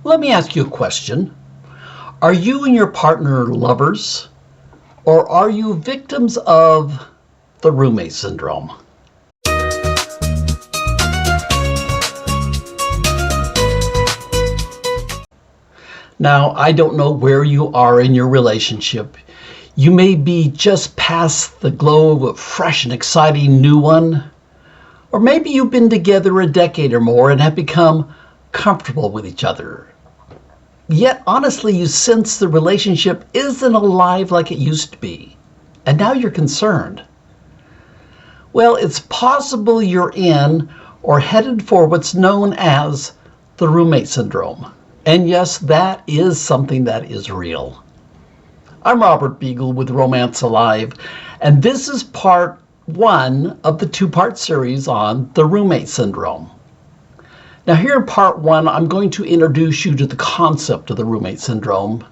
Let me ask you a question. Are you and your partner lovers, or are you victims of the roommate syndrome? Now, I don't know where you are in your relationship. You may be just past the glow of a fresh and exciting new one, or maybe you've been together a decade or more and have become comfortable with each other. Yet, honestly, you sense the relationship isn't alive like it used to be, and now you're concerned. Well, it's possible you're in or headed for what's known as the roommate syndrome. And yes, that is something that is real. I'm Robert Beagle with Romance Alive, and this is part one of the two-part series on the roommate syndrome. Now here in part one, I'm going to introduce you to the concept of the roommate syndrome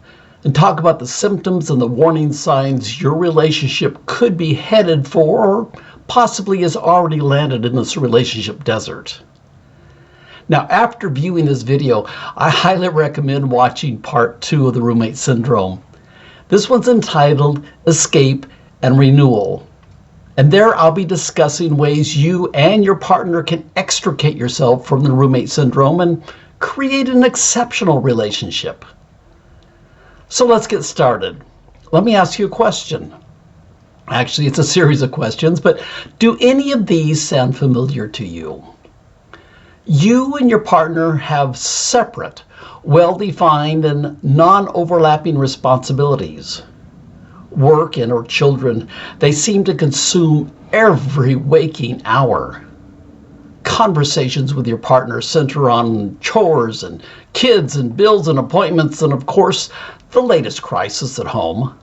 and talk about the symptoms and the warning signs your relationship could be headed for or possibly has already landed in this relationship desert. Now, after viewing this video, I highly recommend watching part two of the roommate syndrome. This one's entitled Escape and Renewal. And there I'll be discussing ways you and your partner can extricate yourself from the roommate syndrome and create an exceptional relationship. So let's get started. Let me ask you a question. Actually, it's a series of questions, but do any of these sound familiar to you? You and your partner have separate, well-defined, and non-overlapping responsibilities. Work and or children, they seem to consume every waking hour. Conversations with your partner center on chores and kids and bills and appointments and, of course, the latest crisis at home.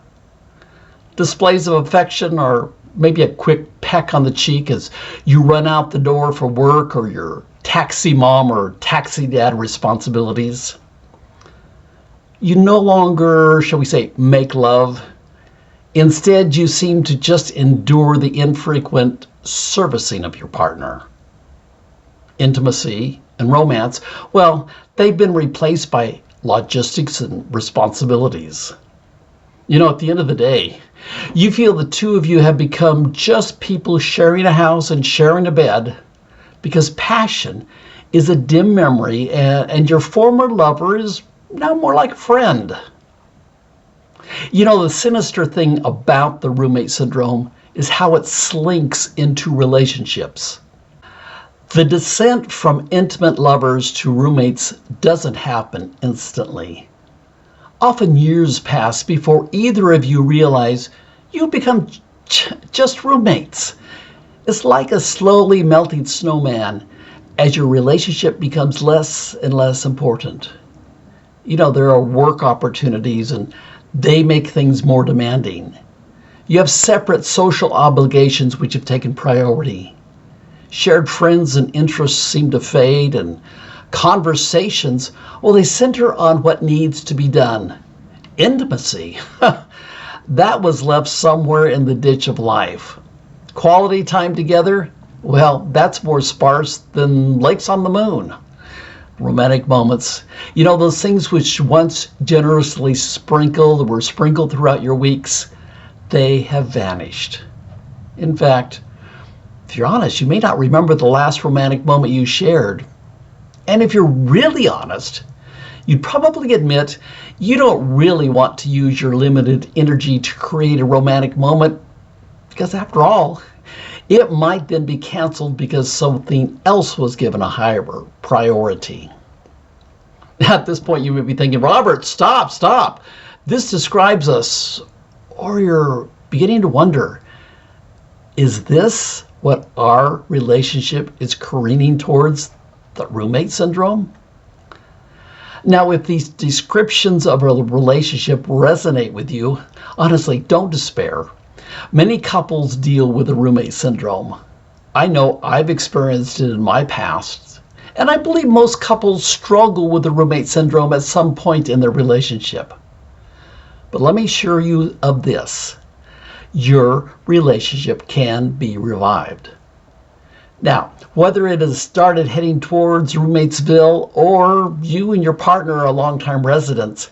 Displays of affection are maybe a quick peck on the cheek as you run out the door for work or your taxi mom or taxi dad responsibilities. You no longer, shall we say, make love. Instead, you seem to just endure the infrequent servicing of your partner. Intimacy and romance, well, they've been replaced by logistics and responsibilities. You know, at the end of the day, you feel the two of you have become just people sharing a house and sharing a bed, because passion is a dim memory and your former lover is now more like a friend. You know, the sinister thing about the roommate syndrome is how it slinks into relationships. The descent from intimate lovers to roommates doesn't happen instantly. Often years pass before either of you realize you become just roommates. It's like a slowly melting snowman as your relationship becomes less and less important. You know, there are work opportunities and they make things more demanding. You have separate social obligations which have taken priority. Shared friends and interests seem to fade, and conversations, well, they center on what needs to be done. Intimacy, that was left somewhere in the ditch of life. Quality time together, well, that's more sparse than lakes on the moon. Romantic moments, you know, those things which once generously were sprinkled throughout your weeks, they have vanished. In fact, if you're honest, you may not remember the last romantic moment you shared. And if you're really honest, you'd probably admit you don't really want to use your limited energy to create a romantic moment, because after all, it might then be canceled because something else was given a higher priority. At this point, you may be thinking, Robert, stop. This describes us. Or you're beginning to wonder, is this what our relationship is careening towards, the roommate syndrome? Now, if these descriptions of a relationship resonate with you, honestly, don't despair. Many couples deal with the roommate syndrome. I know I've experienced it in my past, and I believe most couples struggle with the roommate syndrome at some point in their relationship. But let me assure you of this. Your relationship can be revived. Now, whether it has started heading towards roommatesville or you and your partner are longtime residents,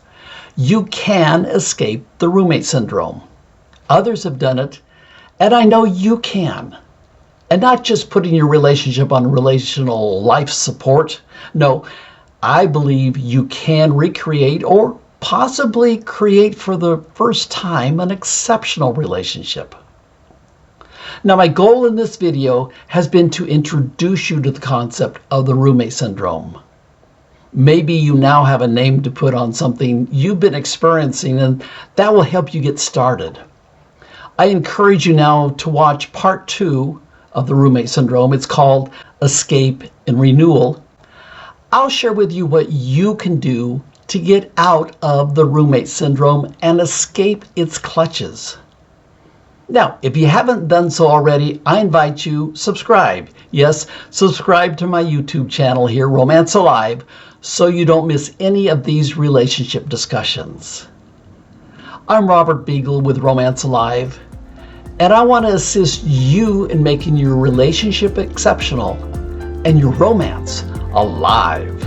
you can escape the roommate syndrome. Others have done it, and I know you can. And not just putting your relationship on relational life support. No, I believe you can recreate or possibly create for the first time an exceptional relationship. Now, my goal in this video has been to introduce you to the concept of the roommate syndrome. Maybe you now have a name to put on something you've been experiencing, and that will help you get started. I encourage you now to watch part 2 of the roommate syndrome. It's called Escape and Renewal. I'll share with you what you can do to get out of the roommate syndrome and escape its clutches. Now, if you haven't done so already, I invite you subscribe. Yes, subscribe to my YouTube channel here, Romance Alive, so you don't miss any of these relationship discussions. I'm Robert Beagle with Romance Alive, and I want to assist you in making your relationship exceptional and your romance alive.